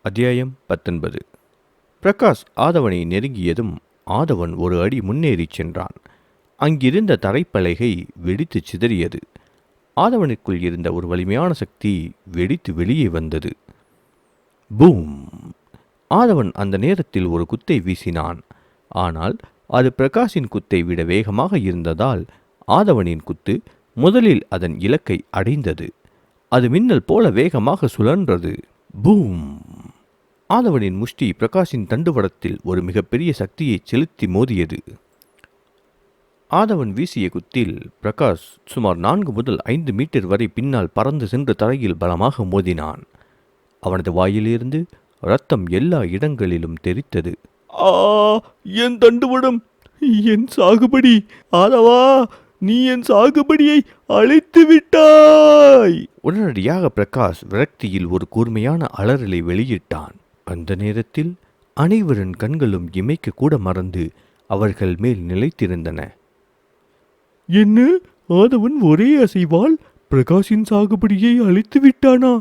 அத்தியாயம் 19. பிரகாஷ் ஆதவனை நெருங்கியதும் ஆதவன் ஒரு அடி முன்னேறிச் சென்றான். அங்கிருந்த தரைப்பலகை வெடித்து சிதறியது. ஆதவனுக்குள் இருந்த ஒரு வலிமையான சக்தி வெடித்து வெளியே வந்தது. பூம்! ஆதவன் அந்த நேரத்தில் ஒரு குத்தை வீசினான். ஆனால் அது பிரகாஷின் குத்தை விட வேகமாக இருந்ததால் ஆதவனின் குத்து முதலில் அதன் இலக்கை அடைந்தது. அது மின்னல் போல வேகமாக சுழன்றது. பூம்! ஆதவனின் முஷ்டி பிரகாஷின் தண்டுவடத்தில் ஒரு மிகப்பெரிய சக்தியை செலுத்தி மோதியது. ஆதவன் வீசிய குத்தில் பிரகாஷ் சுமார் 4 முதல் 5 மீட்டர் வரை பின்னால் பறந்து சென்று தரையில் பலமாக மோதினான். அவனது வாயிலிருந்து இரத்தம் எல்லா இடங்களிலும் தெரித்தது. ஆ, என் தண்டுவடம், என் சாகுபடி! ஆதவா, நீ என் சாகுபடியை அழித்து விட்டாய்! உடனடியாக பிரகாஷ் விரக்தியில் ஒரு கூர்மையான அலறலை வெளியிட்டான். அந்த நேரத்தில் அனைவரின் கண்களும் இமைக்க கூட மறந்து அவர்கள் மேல் நிலைத்திருந்தன. என்ன, ஆதவன் ஒரே அசைவால் பிரகாஷின் சாகுபடியை அழித்து விட்டானா?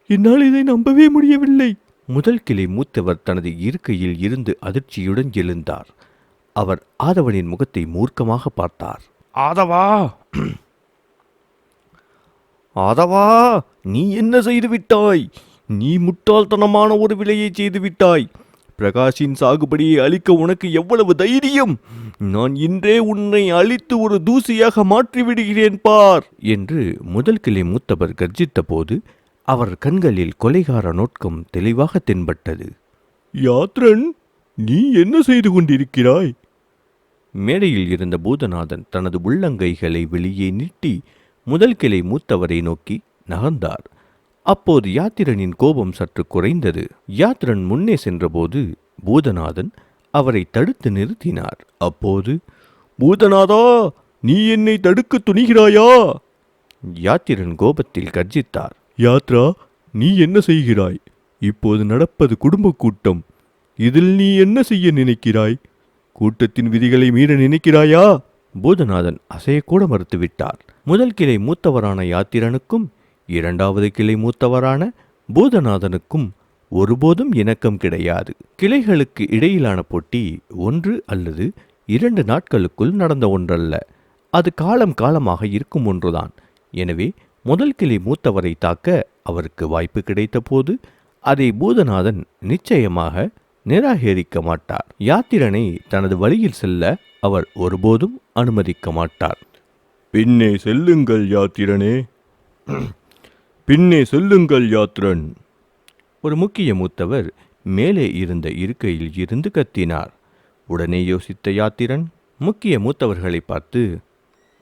என்னால் இதை நம்பவே முடியவில்லை. முதல் கிளை மூத்தவர் தனது இருக்கையில் இருந்து அதிர்ச்சியுடன் எழுந்தார். அவர் ஆதவனின் முகத்தை மூர்க்கமாக பார்த்தார். ஆதவா, ஆதவா, நீ என்ன செய்து விட்டாய்? நீ முட்டாள்தனமான ஒரு விலையை செய்து விட்டாய். பிரகாஷின் சாகுபடியை அழிக்க உனக்கு எவ்வளவு தைரியம்! நான் இன்றே உன்னை அழித்து ஒரு தூசியாக மாற்றிவிடுகிறேன் பார் என்று முதல் கிளை மூத்தவர் கர்ஜித்த போது அவர் கண்களில் கொலைகார நோக்கம் தெளிவாக தென்பட்டது. யாத்ரன், நீ என்ன செய்து கொண்டிருக்கிறாய்? மேடையில் இருந்த பூதநாதன் தனது உள்ளங்கைகளை வெளியே நீட்டி முதல் கிளை மூத்தவரை நோக்கி நகர்ந்தார். அப்போது யாத்திரனின் கோபம் சற்று குறைந்தது. யாத்திரன் முன்னே சென்றபோது பூதநாதன் அவரை தடுத்து நிறுத்தினார். அப்போது, பூதநாதா, நீ என்னை தடுக்க துணிகிறாயா? யாத்திரன் கோபத்தில் கர்ஜித்தார். யாத்ரா, நீ என்ன செய்கிறாய்? இப்போது நடப்பது குடும்ப கூட்டம். இதில் நீ என்ன செய்ய நினைக்கிறாய்? கூட்டத்தின் விதிகளை மீற நினைக்கிறாயா? பூதநாதன் அசையக்கூட மறுத்துவிட்டார். முதல் கிளை மூத்தவரான யாத்திரனுக்கும் இரண்டாவது கிளை மூத்தவரான பூதநாதனுக்கும் ஒருபோதும் இணக்கம் கிடையாது. கிளைகளுக்கு இடையிலான போட்டி 1 அல்லது 2 நாட்களுக்குள் நடந்த ஒன்றல்ல. அது காலம் காலமாக இருக்கும் ஒன்றுதான். எனவே முதல் கிளை மூத்தவரை தாக்க அவருக்கு வாய்ப்பு கிடைத்த போது அதை பூதநாதன் நிச்சயமாக நிராகரிக்க மாட்டார். யாத்திரனை தனது வழியில் செல்ல அவர் ஒருபோதும் அனுமதிக்க மாட்டார். பின்னே செல்லுங்கள் யாத்திரனே, பின்னே செல்லுங்கள் யாத்ரன்! ஒரு முக்கிய மூத்தவர் மேலே இருந்த இருக்கையில் இருந்து கத்தினார். உடனே யோசித்த யாத்திரன் முக்கிய மூத்தவர்களை பார்த்து,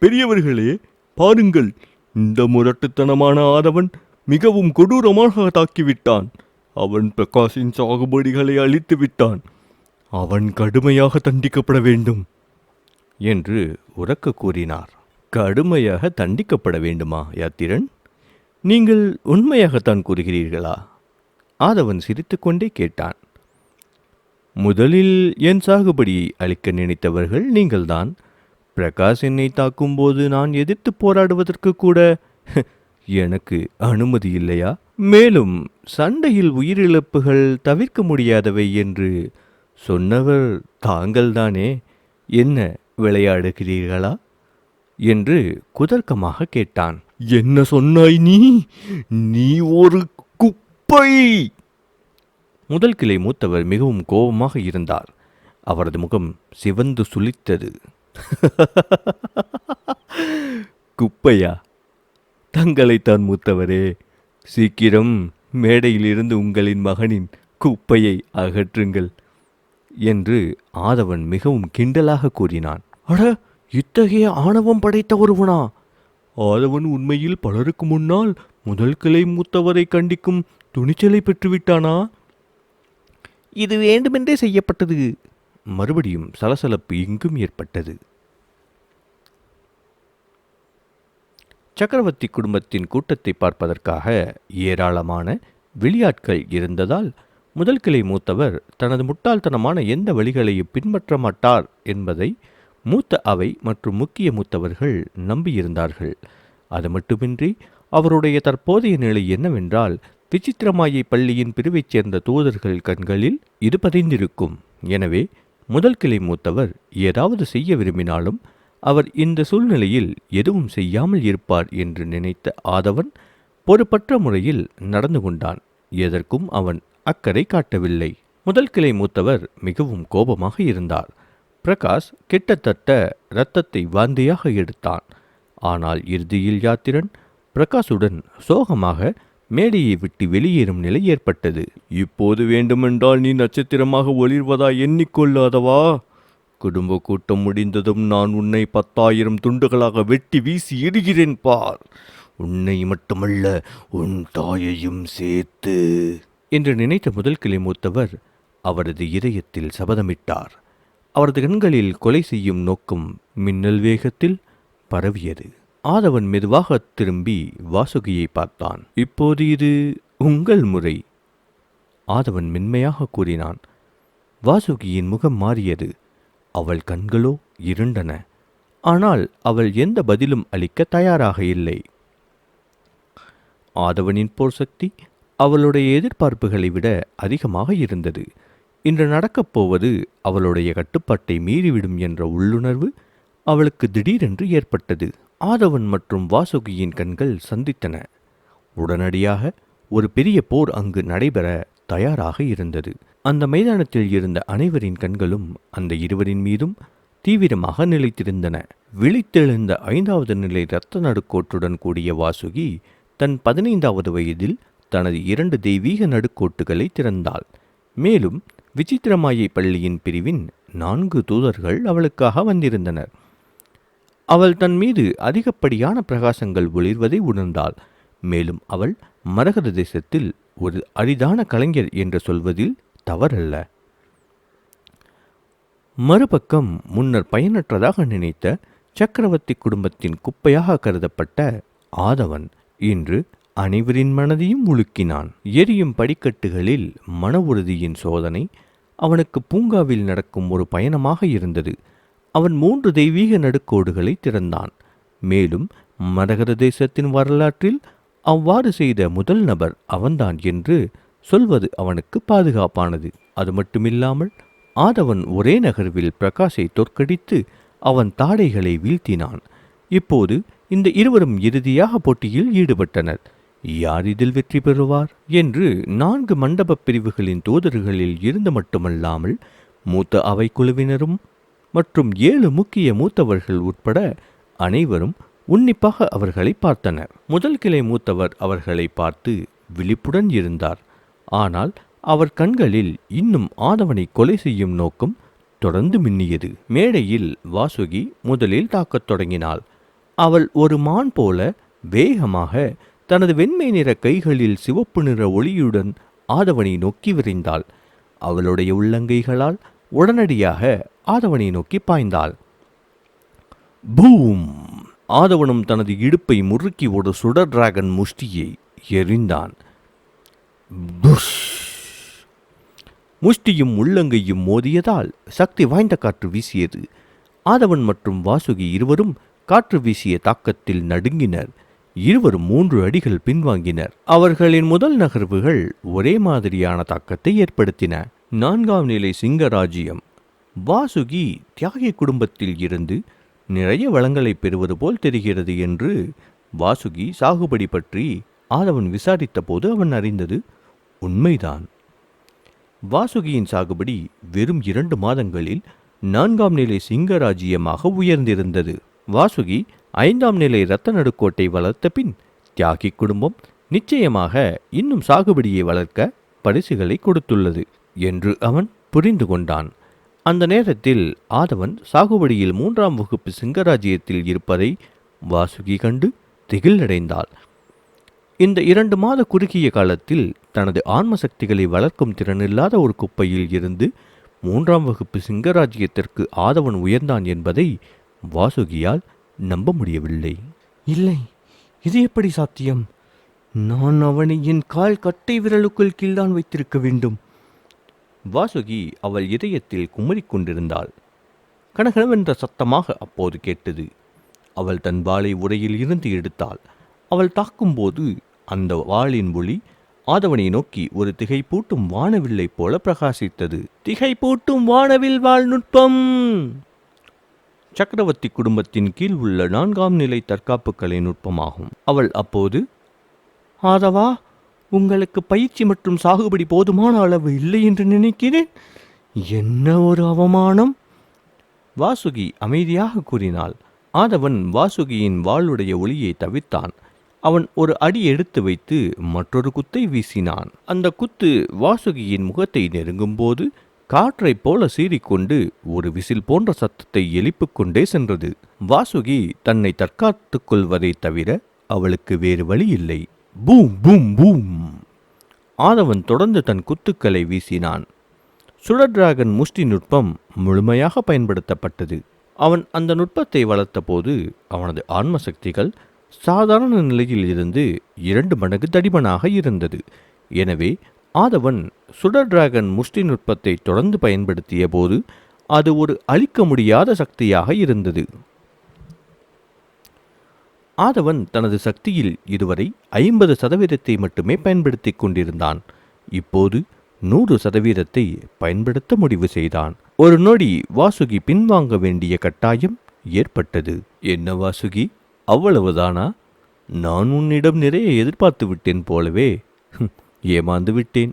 பெரியவர்களே, பாருங்கள், இந்த முரட்டுத்தனமான ஆதவன் மிகவும் கொடூரமாக தாக்கிவிட்டான். அவன் பிரகாஷின் சாகுபடிகளை அழித்து விட்டான். அவன் கடுமையாக தண்டிக்கப்பட வேண்டும் என்று உரக்க கூறினார். கடுமையாக தண்டிக்கப்பட வேண்டுமா யாத்திரன்? நீங்கள் உண்மையாகத்தான் கூறுகிறீர்களா? ஆதவன் சிரித்துக்கொண்டே கேட்டான். முதலில் என் சாகுபடியை அழிக்க நினைத்தவர்கள் நீங்கள்தான். பிரகாஷ் என்னை தாக்கும்போது நான் எதிர்த்து போராடுவதற்கு கூட எனக்கு அனுமதி இல்லையா? மேலும் சண்டையில் உயிரிழப்புகள் தவிர்க்க முடியாதவை என்று சொன்னவர் தாங்கள்தானே. என்ன விளையாடுகிறீர்களா என்று குதர்க்கமாக கேட்டான். என்ன சொன்னாய் நீ? நீ ஒரு குப்பை! முதல் கிளை மூத்தவர் மிகவும் கோபமாக இருந்தார். அவரது முகம் சிவந்து சுளித்தது. குப்பையா? தங்களைத்தான் மூத்தவரே. சீக்கிரம் மேடையிலிருந்து உங்களின் மகனின் குப்பையை அகற்றுங்கள் என்று ஆதவன் மிகவும் கிண்டலாக கூறினான். அட, இத்தகைய ஆணவம் படைத்த ஒருவனா? ஆதவன் உண்மையில் பலருக்கு முன்னால் முதல் கிளை மூத்தவரை கண்டிக்கும் துணிச்சலை பெற்றுவிட்டானா? இது வேண்டுமென்றே செய்யப்பட்டது. மறுபடியும் சலசலப்பு இங்கும் ஏற்பட்டது. சக்கரவர்த்தி குடும்பத்தின் கூட்டத்தை பார்ப்பதற்காக ஏராளமான வெளியாட்கள் இருந்ததால் முதல் கிளை மூத்தவர் தனது முட்டாள்தனமான எந்த வழிகளையும் பின்பற்ற மாட்டார் என்பதை மூத்த அவை மற்றும் முக்கிய மூத்தவர்கள் நம்பியிருந்தார்கள். அது மட்டுமின்றி அவருடைய தற்போதைய நிலை என்னவென்றால் விசித்திரமாயை பள்ளியின் பிரிவைச் சேர்ந்த தூதர்கள் கண்களில் இது பதிந்திருக்கும். எனவே முதல் கிளை மூத்தவர் ஏதாவது செய்ய விரும்பினாலும் அவர் இந்த சூழ்நிலையில் எதுவும் செய்யாமல் இருப்பார் என்று நினைத்த ஆதவன் பொறுப்பற்ற முறையில் நடந்து கொண்டான். எதற்கும் அவன் அக்கறை காட்டவில்லை. முதல் கிளை மூத்தவர் மிகவும் கோபமாக இருந்தார். பிரகாஷ் கிட்டத்தட்ட இரத்தத்தை வாந்தியாக எடுத்தான். ஆனால் இறுதியில் யாத்திரன் பிரகாஷுடன் சோகமாக மேடையை விட்டு வெளியேறும் நிலை ஏற்பட்டது. இப்போது வேண்டுமென்றால் நீ நட்சத்திரமாக ஒளிர்வதா எண்ணிக்கொள்ளாதவா? குடும்ப கூட்டம் முடிந்ததும் நான் உன்னை 10,000 துண்டுகளாக வெட்டி வீசி எறிகிறேன் பார். உன்னை மட்டுமல்ல, உன் தாயையும் சேர்த்து என்று நினைத்த முதல் கிளை மூத்தவர் அவரது இதயத்தில் சபதமிட்டார். அவரது கண்களில் கொலை செய்யும் நோக்கம் மின்னல் வேகத்தில் பரவியது. ஆதவன் மெதுவாக திரும்பி வாசுகியை பார்த்தான். இப்போது இது உங்கள் முறை, ஆதவன் மென்மையாக கூறினான். வாசுகியின் முகம் மாறியது. அவள் கண்களோ இருண்டன. ஆனால் அவள் எந்த பதிலும் அளிக்க தயாராக இல்லை. ஆதவனின் போர் சக்தி அவளுடைய எதிர்பார்ப்புகளை விட அதிகமாக இருந்தது. இன்று நடக்கப் போவது அவளுடைய கட்டுப்பாட்டை மீறிவிடும் என்ற உள்ளுணர்வு அவளுக்கு திடீரென்று ஏற்பட்டது. ஆதவன் மற்றும் வாசுகியின் கண்கள் சந்தித்தன. உடனடியாக ஒரு பெரிய போர் அங்கு நடைபெற தயாராக இருந்தது. அந்த மைதானத்தில் இருந்த அனைவரின் கண்களும் அந்த இருவரின் மீதும் தீவிரமாக நிலைத்திருந்தன. விழித்தெழுந்த 5வது நிலை இரத்த நடுக்கோட்டுடன் கூடிய வாசுகி தன் 15வது வயதில் தனது 2 தெய்வீக நடுக்கோட்டுகளை திறந்தாள். மேலும் விசித்திரமாயை பள்ளியின் பிரிவின் 4 தூதர்கள் அவளுக்காக வந்திருந்தனர். அவள் தன் மீது அதிகப்படியான பிரகாசங்கள் ஒளிர்வதை உணர்ந்தாள். மேலும் அவள் மரகத தேசத்தில் ஒரு அரிதான கலைஞர் என்று சொல்வதில் தவறல்ல. மறுபக்கம் முன்னர் பயனற்றதாக நினைத்த சக்கரவர்த்தி குடும்பத்தின் குப்பையாக கருதப்பட்ட ஆதவன் இன்று அனைவரின் மனதையும் உலுக்கினான். எரியும் படிக்கட்டுகளில் மன உறுதியின் சோதனை அவனுக்கு பூங்காவில் நடக்கும் ஒரு பயணமாக இருந்தது. அவன் 3 தெய்வீக நடுக்கோடுகளை திறந்தான். மேலும் மரகத தேசத்தின் வரலாற்றில் அவ்வாறு செய்த முதல் நபர் அவன்தான் என்று சொல்வது அவனுக்கு பாதுகாப்பானது. அது மட்டுமில்லாமல் ஆதவன் ஒரே நகர்வில் பிரகாஷை தோற்கடித்து அவன் தாடைகளை வீழ்த்தினான். இப்போது இந்த இருவரும் இறுதியாக போட்டியில் ஈடுபட்டனர். யார் இதில் வெற்றி பெறுவார் என்று 4 மண்டப பிரிவுகளின் தூதர்களில் இருந்து மட்டுமல்லாமல் மூத்த அவை குழுவினரும் மற்றும் 7 முக்கிய மூத்தவர்கள் உட்பட அனைவரும் உன்னிப்பாக அவர்களை பார்த்தனர். முதல் கிளை மூத்தவர் அவர்களை பார்த்து விழிப்புடன் இருந்தார். ஆனால் அவர் கண்களில் இன்னும் ஆதவனை கொலை செய்யும் நோக்கம் தொடர்ந்து மின்னியது. மேடையில் வாசுகி முதலில் தாக்கத் தொடங்கினாள். அவள் ஒரு மான் போல வேகமாக தனது வெண்மை நிற கைகளில் சிவப்பு நிற ஒளியுடன் ஆதவனை நோக்கி விரைந்தாள். அவளுடைய உள்ளங்கைகளால் உடனடியாக ஆதவனை நோக்கி பாய்ந்தாள். பூம்! ஆதவனும் தனது இடுப்பை முறுக்கி ஒரு சுடர் டிராகன் முஷ்டியை எறிந்தான். முஷ்டியும் உள்ளங்கையும் மோதியதால் சக்தி வாய்ந்த காற்று வீசியது. ஆதவன் மற்றும் வாசுகி இருவரும் காற்று வீசிய தாக்கத்தில் நடுங்கினர். இருவரும் 3 அடிகள் பின்வாங்கினர். அவர்களின் முதல் நகர்வுகள் ஒரே மாதிரியான தாக்கத்தை ஏற்படுத்தின. 4ஆம் நிலை சிங்கராஜ்யம். வாசுகி தியாகி குடும்பத்தில் இருந்து நிறைய வளங்களை பெறுவது போல் தெரிகிறது என்று வாசுகி சாகுபடி பற்றி ஆதவன் விசாரித்த போது அவன் அறிந்தது உண்மைதான். வாசுகியின் சாகுபடி வெறும் 2 மாதங்களில் 4ஆம் நிலை சிங்கராஜ்யமாக உயர்ந்திருந்தது. வாசுகி 5ஆம் நிலை இரத்த நடுக்கோட்டை வளர்த்த பின் தியாகி குடும்பம் நிச்சயமாக இன்னும் சாகுபடியை வளர்க்க பரிசுகளை கொடுத்துள்ளது என்று அவன் புரிந்து கொண்டான். அந்த நேரத்தில் ஆதவன் சாகுபடியில் 3ஆம் வகுப்பு சிங்கராஜ்யத்தில் இருப்பதை வாசுகி கண்டு திகிலடைந்தாள். இந்த 2 மாத குறுகிய காலத்தில் தனது ஆன்ம சக்திகளை வளர்க்கும் திறனில்லாத ஒரு குப்பையில் இருந்து 3ஆம் வகுப்பு சிங்கராஜ்யத்திற்கு ஆதவன் உயர்ந்தான் என்பதை வாசுகியால் நம்ப முடியவில்லை. இல்லை, இது எப்படி சாத்தியம்? நான் அவனை என் கால் கட்டை விரலுக்குள் கீழ்தான் வைத்திருக்க வேண்டும். வாசுகி அவள் இதயத்தில் குமரிக் கொண்டிருந்தாள். கனகனவென்ற சத்தமாக அப்போது கேட்டது. அவள் தன் வாளை உரையில் இருந்து எடுத்தாள். அவள் தாக்கும்போது அந்த வாளின் ஒளி ஆதவனை நோக்கி ஒரு திகைப்பூட்டும் வானவில்லை போல பிரகாசித்தது. திகைப்பூட்டும் வானவில் வாழ் நுட்பம்! சக்கரவர்த்தி குடும்பத்தின் கீழ் உள்ள 4ஆம் நிலை தற்காப்பு கலை நுட்பமாகும். அவள் அப்போது, ஆதவா, உங்களுக்கு பயிற்சி மற்றும் சாகுபடி போதுமான அளவு இல்லை என்று நினைக்கிறேன். என்ன ஒரு அவமானம்! வாசுகி அமைதியாக கூறினாள். ஆதவன் வாசுகியின் வாளுடைய ஒளியை தவிர்த்தான். அவன் ஒரு அடி எடுத்து வைத்து மற்றொரு குத்தை வீசினான். அந்த குத்து வாசுகியின் முகத்தை நெருங்கும் போது காற்றைப் போல சீறிக்கொண்டு ஒரு விசில் போன்ற சத்தத்தை எழுப்பிக் கொண்டே சென்றது. வாசுகி தன்னை தற்காத்துக் கொள்வதை தவிர அவளுக்கு வேறு வழி இல்லை. Boom boom boom! ஆதவன் தொடர்ந்து தன் குத்துக்களை வீசினான். சுடர் டிராகன் முஷ்டி நுட்பம் முழுமையாக பயன்படுத்தப்பட்டது. அவன் அந்த நுட்பத்தை வளர்த்த போது அவனது ஆன்ம சக்திகள் சாதாரண நிலையில் இருந்து 2 மடங்கு தடிமனாக இருந்தது. எனவே ஆதவன் சுடர் டிராகன் முஷ்டி நுட்பத்தை தொடர்ந்து பயன்படுத்திய போது அது ஒரு அழிக்க முடியாத சக்தியாக இருந்தது. ஆதவன் தனது சக்தியில் இதுவரை 50% மட்டுமே பயன்படுத்தி கொண்டிருந்தான். இப்போது 100% பயன்படுத்த முடிவு செய்தான். ஒரு நொடி வாசுகி பின்வாங்க வேண்டிய கட்டாயம் ஏற்பட்டது. என்ன வாசுகி, அவ்வளவுதானா? நான் உன்னிடம் நிறைய எதிர்பார்த்து விட்டேன் போலவே. ஏமாந்து விட்டேன்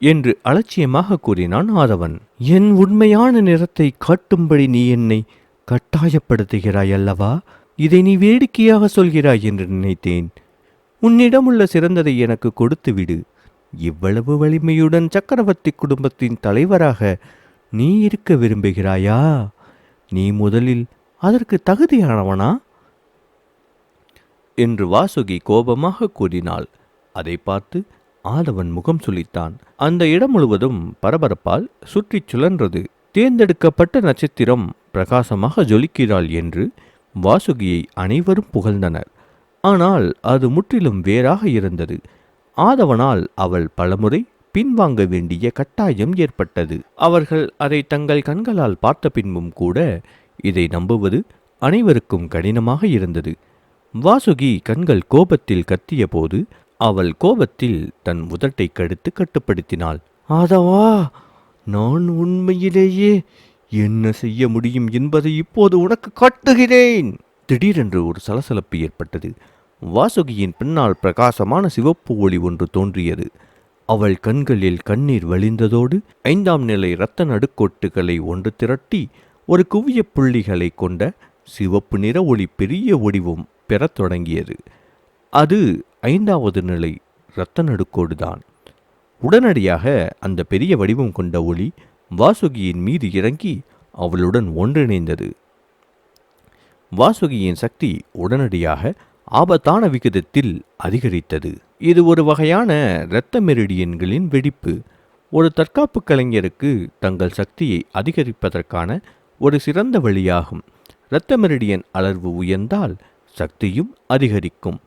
என்று அலட்சியமாக கூறினான் ஆதவன். என் உண்மையான நிறத்தை காட்டும்படி நீ என்னை கட்டாயப்படுத்துகிறாய் அல்லவா? இதை நீ வேடிக்கையாக சொல்கிறாய் என்று நினைத்தேன். உன்னிடம் உள்ள சிறந்ததை எனக்கு கொடுத்து விடு. இவ்வளவு வலிமையுடன் சக்கரவர்த்தி குடும்பத்தின் தலைவராக நீ இருக்க விரும்புகிறாயா? நீ முதலில் அதற்கு தகுதியானவனா என்று வாசுகி கோபமாக கூறினாள். அதை பார்த்து ஆதவன் முகம் சுளித்தான். அந்த இடம் முழுவதும் பரபரப்பால் சுற்றிச் சுழன்றது. தேர்ந்தெடுக்கப்பட்ட நட்சத்திரம் பிரகாசமாக ஜொலிக்கிறாள் என்று வாசுகியை அனைவரும் புகழ்ந்தனர். ஆனால் அது முற்றிலும் வேறாக இருந்தது. ஆதவனால் அவள் பலமுறை பின்வாங்க வேண்டிய கட்டாயம் ஏற்பட்டது. அவர்கள் அதை தங்கள் கண்களால் பார்த்த பின்பும் கூட இதை நம்புவது அனைவருக்கும் கடினமாக இருந்தது. வாசுகி கண்கள் கோபத்தில் கத்திய போது அவள் கோபத்தில் தன் உதட்டை கடித்து கட்டுப்படுத்தினாள். ஆதவா, நான் உண்மையிலேயே என்ன செய்ய முடியும் என்பதை இப்போது உனக்கு காட்டுகிறேன். திடீரென்று ஒரு சலசலப்பு ஏற்பட்டது. வாசுகியின் பின்னால் பிரகாசமான சிவப்பு ஒளி ஒன்று தோன்றியது. அவள் கண்களில் கண்ணீர் வழிந்ததோடு 5ஆம் நிலை இரத்த நடுக்கோட்டுகளை ஒன்று திரட்டி ஒரு குவிய புள்ளிகளை கொண்ட சிவப்பு நிற ஒளி பெரிய வடிவம் பெறத் தொடங்கியது. அது 5வது நிலை இரத்த நடுக்கோடுதான். உடனடியாக அந்த பெரிய வடிவம் கொண்ட ஒளி வாசுகியின் மீது இறங்கி அவளுடன் ஒன்றிணைந்தது. வாசுகியின் சக்தி உடனடியாக ஆபத்தான விகிதத்தில் அதிகரித்தது. இது ஒரு வகையான இரத்த மெரிடியன்களின் வெடிப்பு. ஒரு தற்காப்பு கலைஞருக்கு தங்கள் சக்தியை அதிகரிப்பதற்கான ஒரு சிறந்த வழியாகும். இரத்த மெரிடியன் அளவு உயர்ந்தால் சக்தியும் அதிகரிக்கும்.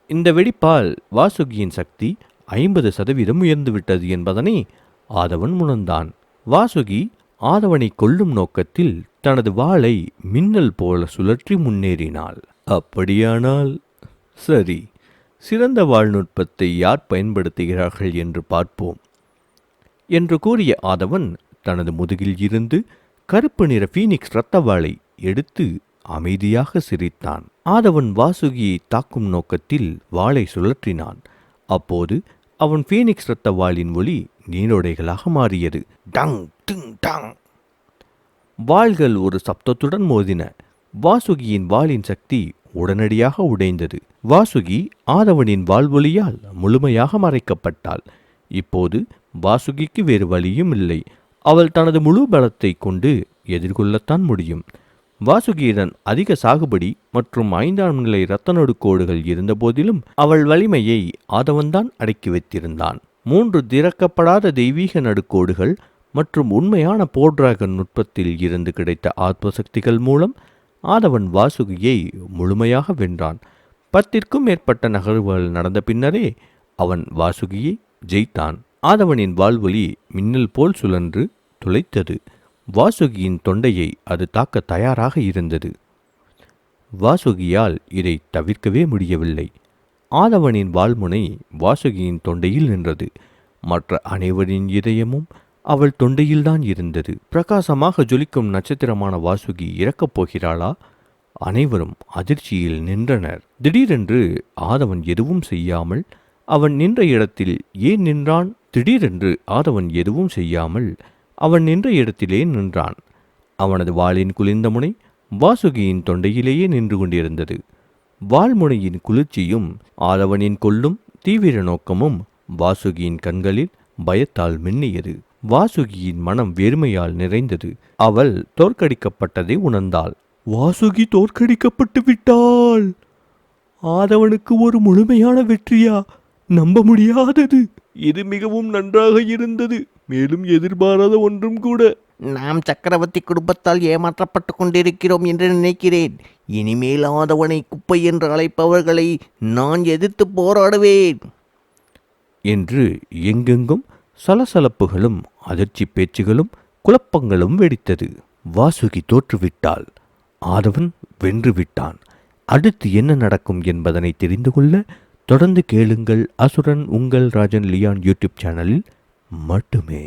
இந்த வெடிப்பால் வாசுகியின் சக்தி 50% உயர்ந்துவிட்டது என்பதனை ஆதவன் உணர்ந்தான். வாசுகி ஆதவனை கொல்லும் நோக்கத்தில் தனது வாளை மின்னல் போல சுழற்றி முன்னேறினாள். அப்படியானால் சரி, சிறந்த வாழ்நுட்பத்தை யார் பயன்படுத்துகிறார்கள் என்று பார்ப்போம் என்று கூறிய ஆதவன் தனது முதுகில் இருந்து கருப்பு நிற ஃபீனிக்ஸ் இரத்த வாளை எடுத்து அமைதியாக சிரித்தான். ஆதவன் வாசுகியை தாக்கும் நோக்கத்தில் வாளை சுழற்றினான். அப்போது அவன் ஃபீனிக்ஸ் இரத்த வாளின் ஒளி நீரோடைகளாக மாறியது. டங் டிங் டங்! வாள்கள் ஒரு சப்தத்துடன் மோதின. வாசுகியின் வாளின் சக்தி உடனடியாக உடைந்தது. வாசுகி ஆதவனின் வாள்வொலியால் முழுமையாக மறைக்கப்பட்டாள். இப்போது வாசுகிக்கு வேறு வழியும் இல்லை. அவள் தனது முழு பலத்தை கொண்டு எதிர்கொள்ளத்தான் முடியும். வாசுகியுடன் அதிக சாகுபடி மற்றும் 5ஆம் நிலை இரத்த நடுக்கோடுகள் இருந்த போதிலும் அவள் வலிமையை ஆதவன்தான் அடக்கி வைத்திருந்தான். 3 திறக்கப்படாத தெய்வீக நடுக்கோடுகள் மற்றும் உண்மையான போர்டிராகன் நுட்பத்தில் இருந்து கிடைத்த ஆத்ம சக்திகள் மூலம் ஆதவன் வாசுகியை முழுமையாக வென்றான். 10ற்கும் மேற்பட்ட நகர்வுகள் நடந்த பின்னரே அவன் வாசுகியை ஜெயித்தான். ஆதவனின் வாள்வொலி மின்னல் போல் சுழன்று துளைத்தது. வாசுகியின் தொண்டையை அது தாக்க தயாராக இருந்தது. வாசுகியால் இதை தவிர்க்கவே முடியவில்லை. ஆதவனின் வாள்முனை வாசுகியின் தொண்டையில் நின்றது. மற்ற அனைவரின் இதயமும் அவள் தொண்டையில்தான் இருந்தது. பிரகாசமாக ஜொலிக்கும் நட்சத்திரமான வாசுகி இறக்கப் போகிறாளா? அனைவரும் அதிர்ச்சியில் நின்றனர். திடீரென்று ஆதவன் எதுவும் செய்யாமல் அவன் நின்ற இடத்தில் ஏன் நின்றான்? திடீரென்று ஆதவன் எதுவும் செய்யாமல் அவன் நின்ற இடத்திலே நின்றான். அவனது வாளின் குளிர்ந்த முனை வாசுகியின் தொண்டையிலேயே நின்று கொண்டிருந்தது. வாள்முனையின் குளிர்ச்சியும் ஆதவனின் கொல்லும் தீவிர நோக்கமும் வாசுகியின் கண்களில் பயத்தால் மின்னியது. வாசுகியின் மனம் வெறுமையால் நிறைந்தது. அவள் தோற்கடிக்கப்பட்டதை உணர்ந்தாள். வாசுகி தோற்கடிக்கப்பட்டு விட்டாள். ஆதவனுக்கு ஒரு முழுமையான வெற்றியா? நம்ப முடியாதது. இது மிகவும் நன்றாக இருந்தது. மேலும் எதிர்பாராத ஒன்றும் கூட. நாம் சக்கரவர்த்தி குடும்பத்தால் ஏமாற்றப்பட்டு கொண்டிருக்கிறோம் என்று நினைக்கிறேன். இனிமேல் ஆதவனை குப்பை என்று அழைப்பவர்களை நான் எதிர்த்து போராடுவேன் என்று எங்கெங்கும் சலசலப்புகளும் அதிர்ச்சி பேச்சுகளும் குழப்பங்களும் வெடித்தது. வாசுகி தோற்றுவிட்டாள். ஆதவன் வென்றுவிட்டான். அடுத்து என்ன நடக்கும் என்பதனை தெரிந்து கொள்ள தொடர்ந்து கேளுங்கள் அசுரன் உங்கள் ராஜன் லியான் யூடியூப் சேனலில் மட்டுமே.